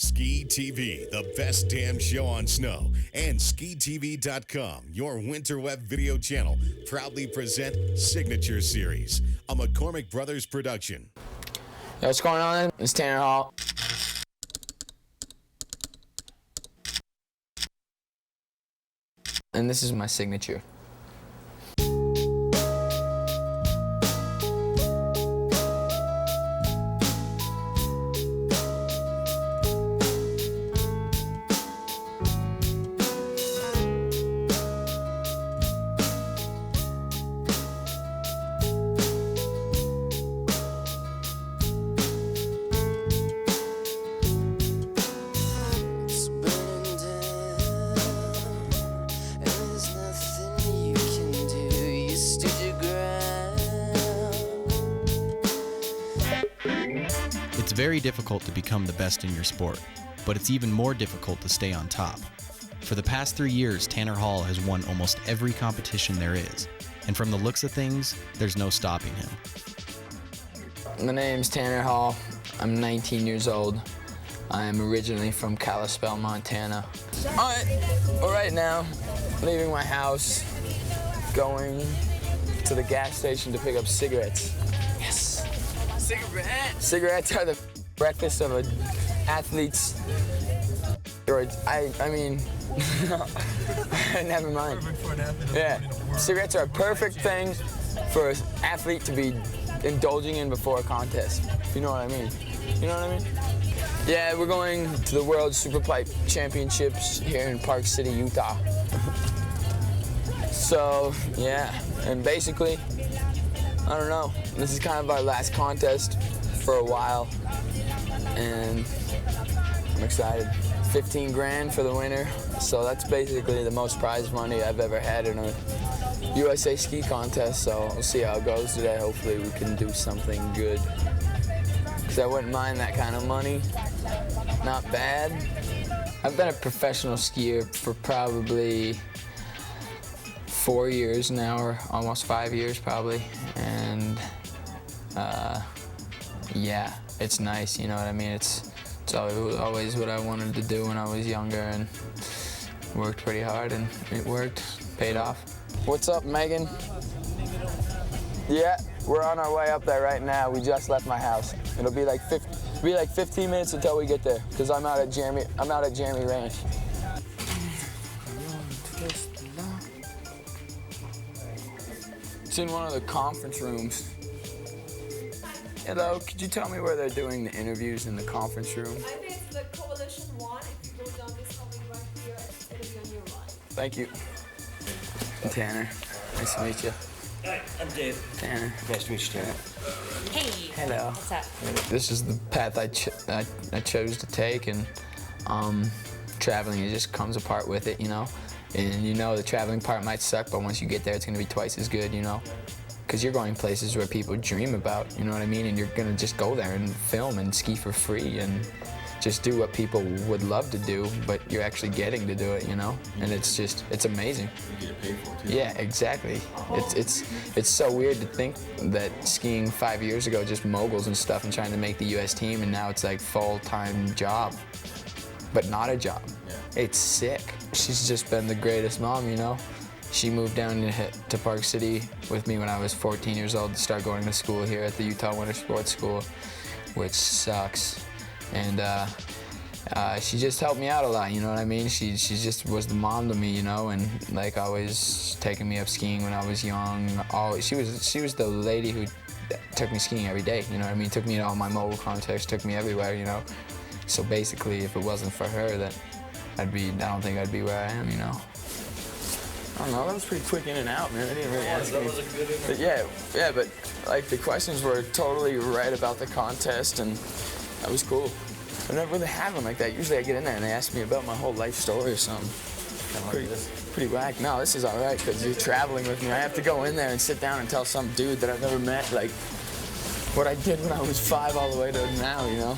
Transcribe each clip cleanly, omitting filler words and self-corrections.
Ski TV, the best damn show on snow, and SkiTV.com, your winter web video channel, proudly present Signature Series, a McCormick Brothers production. Yo, what's going on? It's Tanner Hall. And this is my signature. It's very difficult to become the best in your sport, but it's even more difficult to stay on top. For the past 3 years, Tanner Hall has won almost every competition there is, and from the looks of things, there's no stopping him. My name's Tanner Hall. I'm 19 years old. I'm originally from Kalispell, Montana. Right now, leaving my house, going to the gas station to pick up cigarettes. Yes! Cigarettes! Cigarettes are the breakfast of an athlete's... I mean... Never mind. Perfect for an athlete. Yeah, cigarettes are a perfect thing for an athlete to be indulging in before a contest. You know what I mean? You know what I mean? Yeah, we're going to the World Superpipe Championships here in Park City, Utah. So, yeah, and basically, I don't know, this is kind of our last contest for a while, and I'm excited. 15 grand for the winner, so that's basically the most prize money I've ever had in a USA ski contest, so we'll see how it goes today. Hopefully we can do something good, because I wouldn't mind that kind of money. Not bad. I've been a professional skier for probably 4 years now, or almost 5 years probably, and yeah, it's nice, you know what I mean? It's always what I wanted to do when I was younger, and worked pretty hard, and it worked, paid off. What's up, Megan? Yeah, we're on our way up there right now. We just left my house. It'll be like 15 minutes until we get there, because I'm out at Jeremy Ranch. It's in one of the conference rooms. Hello, could you tell me where they're doing the interviews in the conference room? I think it's the Coalition 1. If you go down this hallway right here, it'll be on your right. Thank you. I'm Tanner. Nice to meet you. Hi, I'm Dave. Tanner. Nice to meet you, Tanner. Hey. Hello. What's up? This is the path I chose to take, and traveling, it just comes apart with it, you know? And you know the traveling part might suck, but once you get there, it's gonna be twice as good, you know? Because you're going places where people dream about, you know what I mean? And you're gonna just go there and film and ski for free and just do what people would love to do, but you're actually getting to do it, you know? And it's amazing. You get paid for it too. Yeah, exactly. It's so weird to think that skiing 5 years ago, just moguls and stuff and trying to make the US team, and now it's like full-time job, but not a job. Yeah. It's sick. She's just been the greatest mom, you know? She moved down to Park City with me when I was 14 years old to start going to school here at the Utah Winter Sports School, which sucks. And she just helped me out a lot, you know what I mean? She just was the mom to me, you know, and like always taking me up skiing when I was young. She was the lady who took me skiing every day, you know what I mean? Took me to all my mogul contests, took me everywhere, you know? So basically, if it wasn't for her, that I don't think I'd be where I am, you know? I don't know, that was pretty quick in and out, man. I didn't really ask me. That was a good interview. But yeah, but like the questions were totally right about the contest, and that was cool. I never really had one like that. Usually I get in there and they ask me about my whole life story or something. Pretty whack. No, this is all right, because you're traveling with me. I have to go in there and sit down and tell some dude that I've never met, like, what I did when I was 5 all the way to now, you know?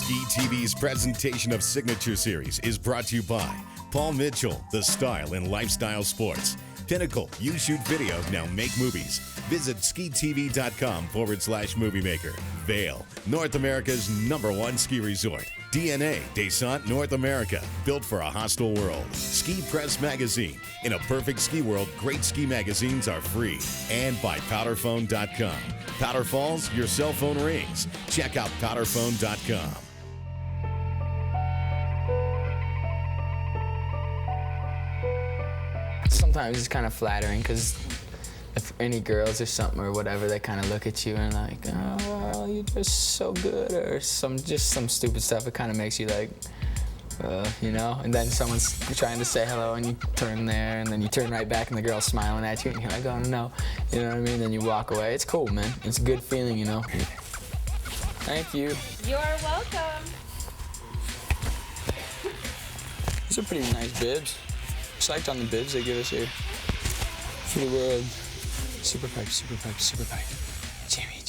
Ski TV's presentation of Signature Series is brought to you by Paul Mitchell, the style in lifestyle sports. Pinnacle, you shoot video, now make movies. Visit skitv.com/movie maker. Vail, North America's #1 ski resort. DNA, Descent North America, built for a hostile world. Ski Press Magazine. In a perfect ski world, great ski magazines are free. And by powderphone.com. Powder Falls, your cell phone rings. Check out powderphone.com. Sometimes it's kind of flattering because if any girls or something or whatever, they kind of look at you and like, oh, you're just so good, or some stupid stuff. It kind of makes you like, you know. And then someone's trying to say hello, and you turn there, and then you turn right back, and the girl's smiling at you, and you're like, oh no, you know what I mean? Then you walk away. It's cool, man. It's a good feeling, you know. Thank you. You're welcome. These are pretty nice bibs. Psyched on the bibs they give us here. For the world. Super pipe, super pipe, super pipe. Jimmy.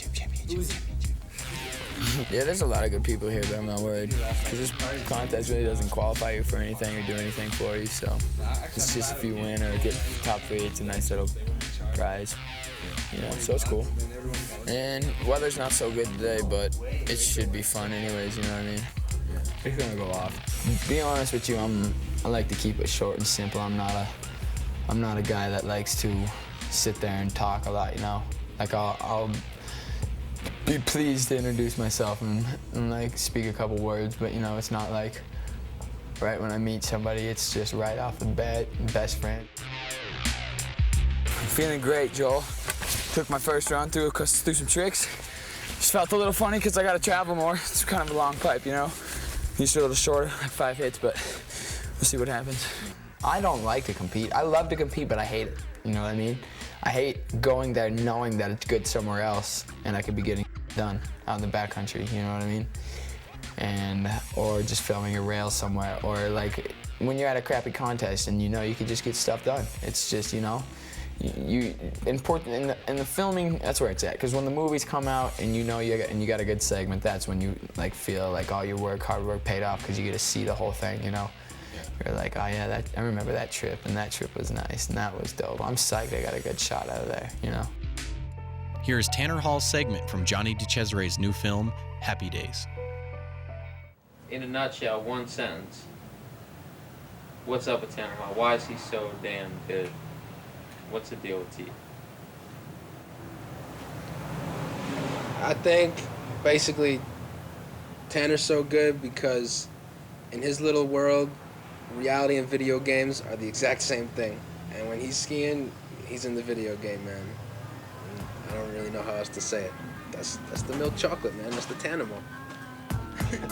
Yeah, there's a lot of good people here, but I'm not worried. Because this contest really doesn't qualify you for anything or do anything for you, so it's just if you win or get top 3, it's a nice little prize. You know, so it's cool. And weather's not so good today, but it should be fun anyways, you know what I mean? It's gonna go off. Be honest with you, I like to keep it short and simple. I'm not a guy that likes to sit there and talk a lot, you know. Like I'll be pleased to introduce myself and like speak a couple words, but you know, it's not like right when I meet somebody, it's just right off the bat, best friend. I'm feeling great, Joel. Took my first run through some tricks. Just felt a little funny because I got to travel more. It's kind of a long pipe, you know. Used to a little shorter, like 5 hits, but we'll see what happens. I don't like to compete. I love to compete, but I hate it. You know what I mean? I hate going there knowing that it's good somewhere else and I could be getting done out in the backcountry, you know what I mean? Or just filming a rail somewhere, or like when you're at a crappy contest and you know you could just get stuff done. It's just, you know, important in the filming, that's where it's at. Because when the movies come out and you know you got a good segment, that's when you like feel like all your hard work paid off, because you get to see the whole thing, you know. You're like, oh yeah, I remember that trip, and that trip was nice, and that was dope. I'm psyched I got a good shot out of there, you know. Here is Tanner Hall's segment from Johnny DeCesare's new film, Happy Days. In a nutshell, one sentence. What's up with Tanner Hall? Why is he so damn good? What's the deal with T? I think basically Tanner's so good because in his little world, reality and video games are the exact same thing. And when he's skiing, he's in the video game, man. And I don't really know how else to say it. That's the milk chocolate, man. That's the Tannermo. Take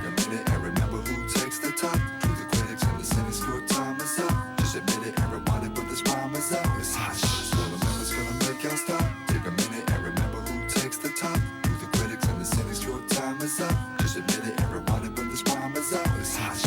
a minute and remember who takes the top. To the critics and the cynics, your time is up. Just admit it and rewind it, but this rhyme is up. It's hot. Swirl the members gonna make y'all stop. Take a minute and remember who takes the top. To the critics and the cynics, your time is up. Just admit it and rewind it, but this rhyme is up. It's hot.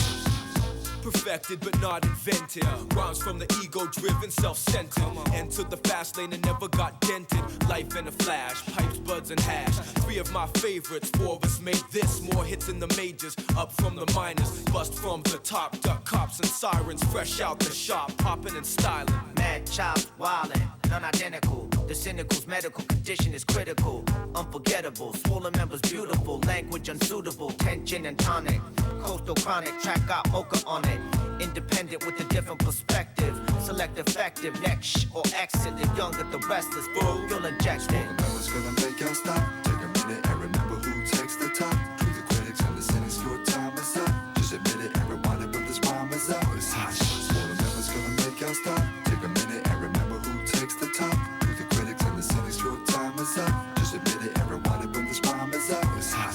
Perfected but not invented. Rhymes from the ego-driven, self-centered. Entered the fast lane and never got dented. Life in a flash, pipes, buds, and hash. 3 of my favorites, 4 of us made this. More hits in the majors, up from the minors. Bust from the top, duck cops and sirens. Fresh out the shop, popping and styling. Mad chopped, wildin', non-identical. The cynical's medical condition is critical. Unforgettable, swollen members beautiful. Language unsuitable, tension and tonic. Coastal chronic, track got mocha on it. Independent with a different perspective. Select effective, next or exit. The younger, the restless, you'll inject it. Members gonna make y'all stop. Take a minute and remember who takes the top. To the critics and the cynics, your time is up. Just admit it and rewind it, but this rhyme is up. It's hot. Swore the members gonna make y'all stop. Take a minute and remember who takes the top. To the critics and the cynics, your time is up. Just admit it and rewind it, but this rhyme is up. It's hot.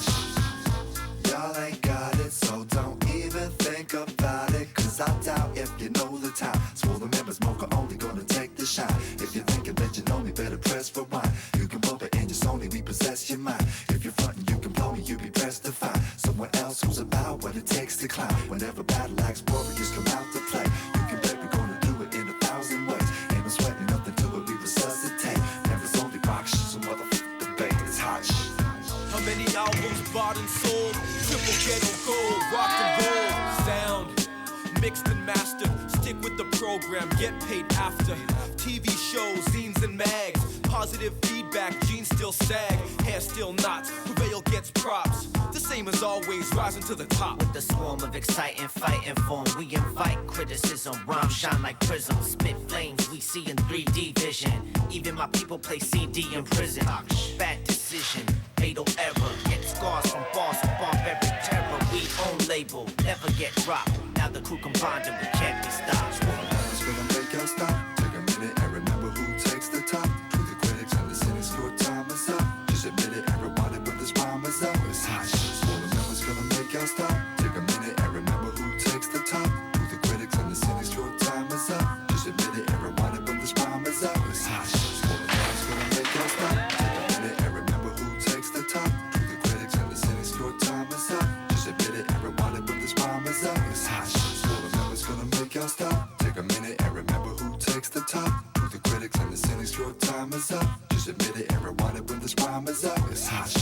Y'all ain't got it, so don't even think about it. Cause I doubt if you know the time. Swore the members mocha only gonna take the shine. If you're thinking that you know me, better press rewind. You can bump it and just only repossess your mind. If you're frontin', you can blow me, you be pressed to find someone else who's about what it takes to climb. Whenever battle axe warriors come out to play, you can bet we're gonna do it in a mixed and mastered. Stick with the program, get paid after. TV shows, zines and mags. Positive feedback, jeans still sag. Hair still knots, Prevail gets props. The same as always, rising to the top. With the swarm of exciting fighting form, we invite criticism. Rhymes shine like prisms. Spit flames we see in 3D vision. Even my people play CD in prison. Bad decision, fatal error. Get scars from bars of barbaric terror. We own label, never get dropped. Now the crew combined and we can't be stopped. It's gonna make us stop. Take a minute and remember who takes the top. To the critics and the cynics, your time is up. Just admit it and rewind it when this rhyme is up. It's hot. All the members gonna make us stop. Take a minute and remember who takes the top. To the critics and the cynics, your time is up. Just admit it and rewind it when this rhyme is up. It's hot. All the members gonna make us stop. Take a minute and remember who takes the top. To the critics and the cynics, your time is up. Just admit it and rewind it when this rhyme is up. It's hot. All the members gonna make us stop. Take a minute and remember who takes the top. To the critics and the cynics, your time is up. Just admit it and rewind it when this rhyme is up. It's hot.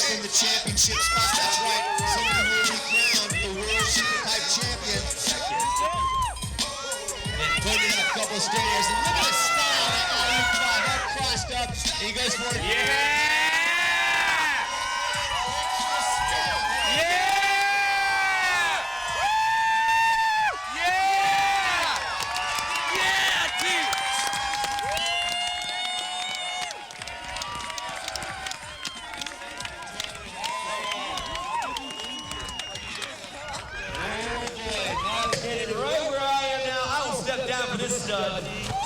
From the championship spot, that's right. Someone will be crowned the world super pipe champion. And putting up a couple of stairs. And look at the style of that all-you-five, all crossed up. And he goes for it. Yeah!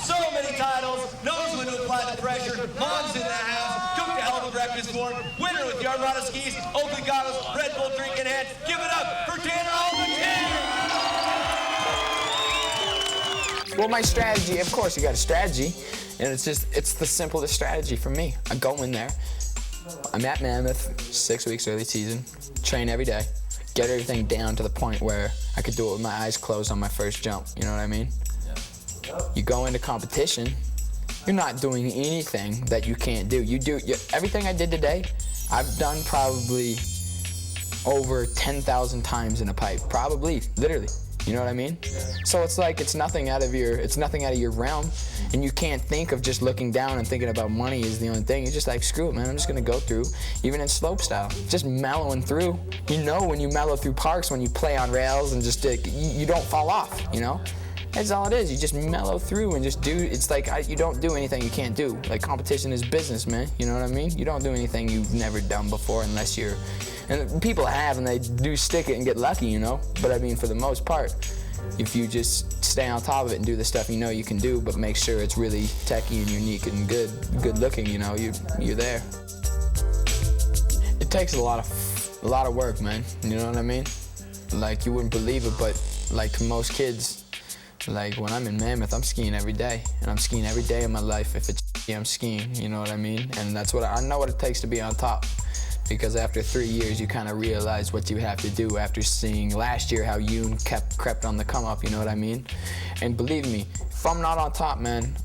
So many titles, knows when to apply the pressure. Mom's in the house, cooked a hell of a breakfast for him. Winner with yard rod skis, Oakley goggles, Red Bull drink in hand. Give it up for Tanner Hall the King! Well, my strategy, of course, you got a strategy, and it's the simplest strategy for me. I go in there, I'm at Mammoth, 6 weeks early season, train every day, get everything down to the point where I could do it with my eyes closed on my first jump, you know what I mean? You go into competition, you're not doing anything that you can't do. Everything I did today, I've done probably over 10,000 times in a pipe, probably, literally. You know what I mean? So it's like it's nothing out of your realm, and you can't think of just looking down and thinking about money is the only thing. You're just like, screw it, man. I'm just gonna go through, even in slope style, just mellowing through. You know, when you mellow through parks, when you play on rails and just you don't fall off. You know? That's all it is. You just mellow through and just do. It's like you don't do anything you can't do. Like competition is business, man. You know what I mean? You don't do anything you've never done before unless you're. And people have, and they do stick it and get lucky, you know. But I mean, for the most part, if you just stay on top of it and do the stuff you know you can do, but make sure it's really techy and unique and good looking, you know, you're there. It takes a lot of work, man. You know what I mean? Like you wouldn't believe it, but like to most kids. Like when I'm in Mammoth, I'm skiing every day, and I'm skiing every day of my life. If it's I'm skiing, you know what I mean? And that's what I know what it takes to be on top. Because after 3 years, you kind of realize what you have to do after seeing last year how Yoon crept on the come up, you know what I mean? And believe me, if I'm not on top, man,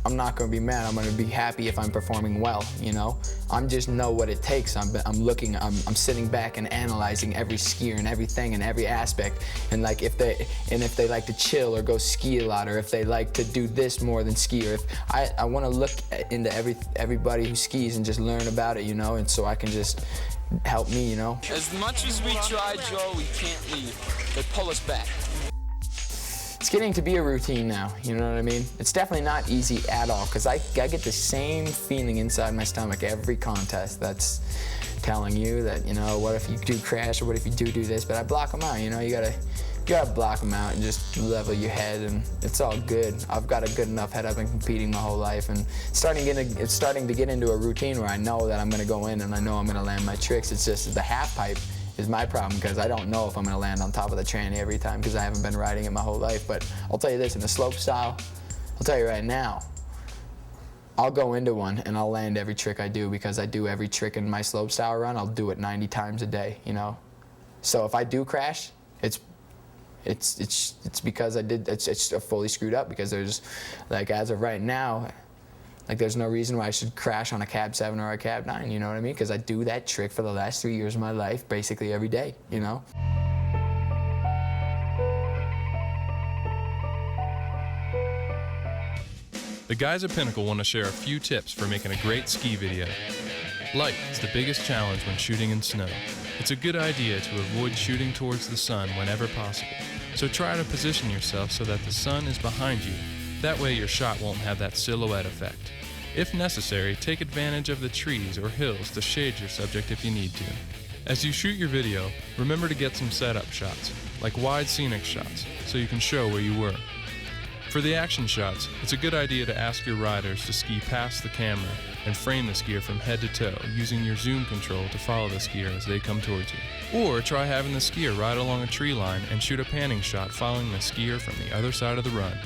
I'm not gonna be mad. I'm gonna be happy if I'm performing well, you know? I'm just know what it takes. I'm sitting back and analyzing every skier and everything and every aspect. And like if they like to chill or go ski a lot, or if they like to do this more than ski, or if I wanna look into everybody who skis and just learn about it, you know? And so I can just help me, you know? As much as we try, Joe, we can't leave. They pull us back. It's getting to be a routine now, you know what I mean? It's definitely not easy at all, because I get the same feeling inside my stomach every contest that's telling you that, you know, what if you do crash, or what if you do this, but I block them out, you know? You gotta You gotta block them out and just level your head, and it's all good. I've got a good enough head. I've been competing my whole life, and it's starting to get into a routine where I know that I'm gonna go in and I know I'm gonna land my tricks. It's just the half pipe is my problem, because I don't know if I'm gonna land on top of the tranny every time, because I haven't been riding it my whole life. But I'll tell you this, in the slope style, I'll tell you right now, I'll go into one and I'll land every trick I do, because I do every trick in my slope style run. I'll do it 90 times a day, you know? So if I do crash, it's because it's fully screwed up, because there's, like, as of right now, like, there's no reason why I should crash on a cab 7 or a cab 9, you know what I mean? Because I do that trick for the last 3 years of my life, basically every day, you know? The guys at Pinnacle want to share a few tips for making a great ski video. Light is the biggest challenge when shooting in snow. It's a good idea to avoid shooting towards the sun whenever possible. So try to position yourself so that the sun is behind you. That way your shot won't have that silhouette effect. If necessary, take advantage of the trees or hills to shade your subject if you need to. As you shoot your video, remember to get some setup shots, like wide scenic shots, so you can show where you were. For the action shots, it's a good idea to ask your riders to ski past the camera and frame the skier from head to toe, using your zoom control to follow the skier as they come towards you. Or try having the skier ride along a tree line and shoot a panning shot following the skier from the other side of the run.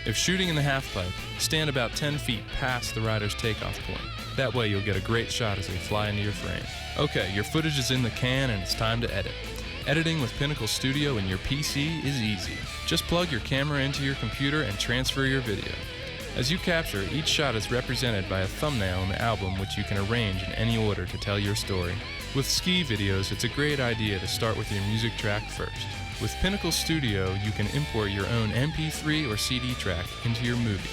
If shooting in the halfpipe, stand about 10 feet past the rider's takeoff point. That way you'll get a great shot as they fly into your frame. Okay, your footage is in the can and it's time to edit. Editing with Pinnacle Studio in your PC is easy. Just plug your camera into your computer and transfer your video. As you capture, each shot is represented by a thumbnail in the album, which you can arrange in any order to tell your story. With ski videos, it's a great idea to start with your music track first. With Pinnacle Studio, you can import your own MP3 or CD track into your movie.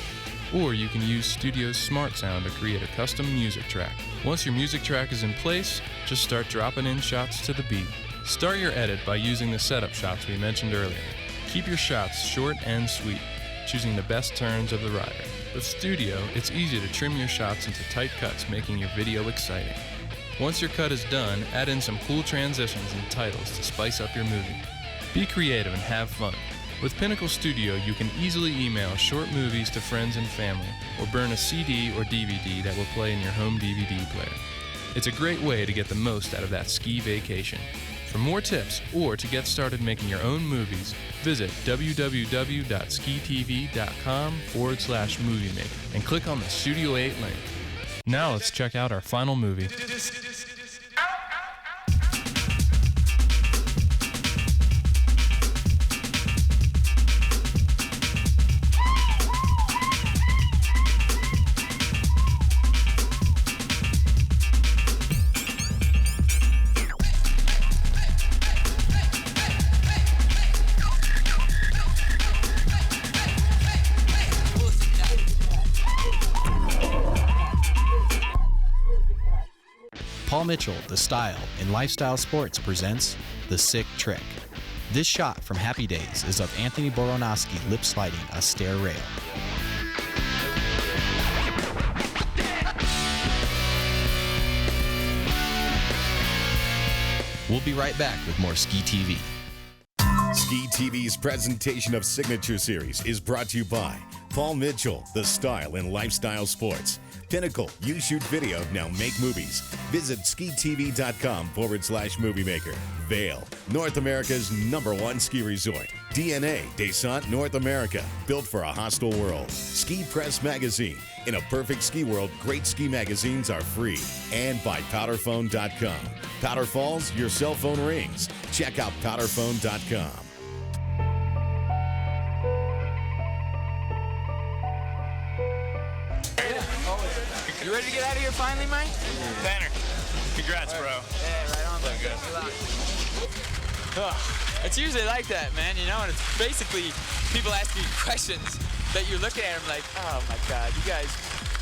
Or you can use Studio's Smart Sound to create a custom music track. Once your music track is in place, just start dropping in shots to the beat. Start your edit by using the setup shots we mentioned earlier. Keep your shots short and sweet, choosing the best turns of the rider. With Studio, it's easy to trim your shots into tight cuts, making your video exciting. Once your cut is done, add in some cool transitions and titles to spice up your movie. Be creative and have fun. With Pinnacle Studio, you can easily email short movies to friends and family, or burn a CD or DVD that will play in your home DVD player. It's a great way to get the most out of that ski vacation. For more tips or to get started making your own movies, visit www.skitv.com/moviemaker and click on the Studio 8 link. Now let's check out our final movie. Paul Mitchell, The Style in Lifestyle Sports presents The Sick Trick. This shot from Happy Days is of Anthony Boronowski lip sliding a stair rail. We'll be right back with more Ski TV. Ski TV's presentation of Signature Series is brought to you by Paul Mitchell, The Style in Lifestyle Sports. Pinnacle, you shoot video, now make movies. Visit skitv.com/moviemaker. Vail, North America's #1 ski resort. DNA, Descent North America, built for a hostile world. Ski Press Magazine. In a perfect ski world, great ski magazines are free. And by powderphone.com. Powder Falls, your cell phone rings. Check out powderphone.com. You ready to get out of here finally, Mike? Tanner, congrats, bro. Yeah, right on. So good. It's usually like that, man, you know, and it's basically people ask you questions that you're looking at them like, oh my God, you guys,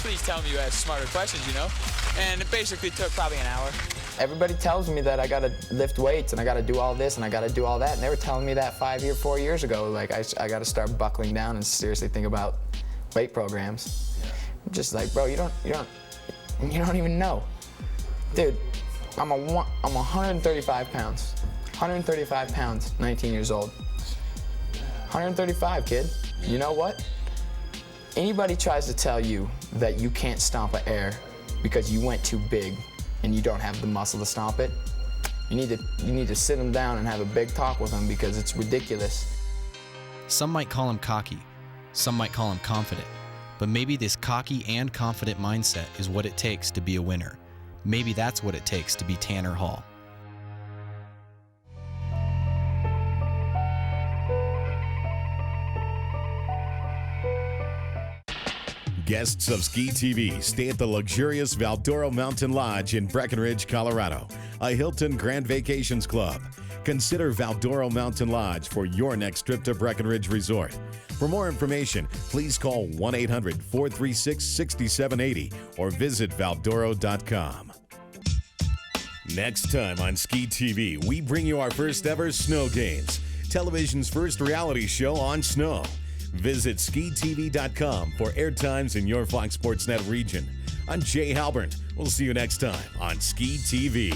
please tell me you ask smarter questions, you know? And it basically took probably an hour. Everybody tells me that I gotta lift weights and I gotta do all this and I gotta do all that, and they were telling me that 4 years ago. Like, I gotta start buckling down and seriously think about weight programs. I'm just like, bro, you don't even know. Dude, I'm 135 pounds. 135 pounds, 19 years old. 135, kid. You know what? Anybody tries to tell you that you can't stomp an air because you went too big and you don't have the muscle to stomp it, you need to sit them down and have a big talk with them because it's ridiculous. Some might call him cocky, some might call him confident, but maybe this cocky and confident mindset is what it takes to be a winner. Maybe that's what it takes to be Tanner Hall. Guests of Ski TV stay at the luxurious Valdoro Mountain Lodge in Breckenridge, Colorado, a Hilton Grand Vacations Club. Consider Valdoro Mountain Lodge for your next trip to Breckenridge Resort. For more information, please call 1-800-436-6780 or visit valdoro.com. Next time on Ski TV, we bring you our first ever Snow Games, television's first reality show on snow. Visit skitv.com for airtimes in your Fox Sports Net region. I'm Jay Halbert. We'll see you next time on Ski TV.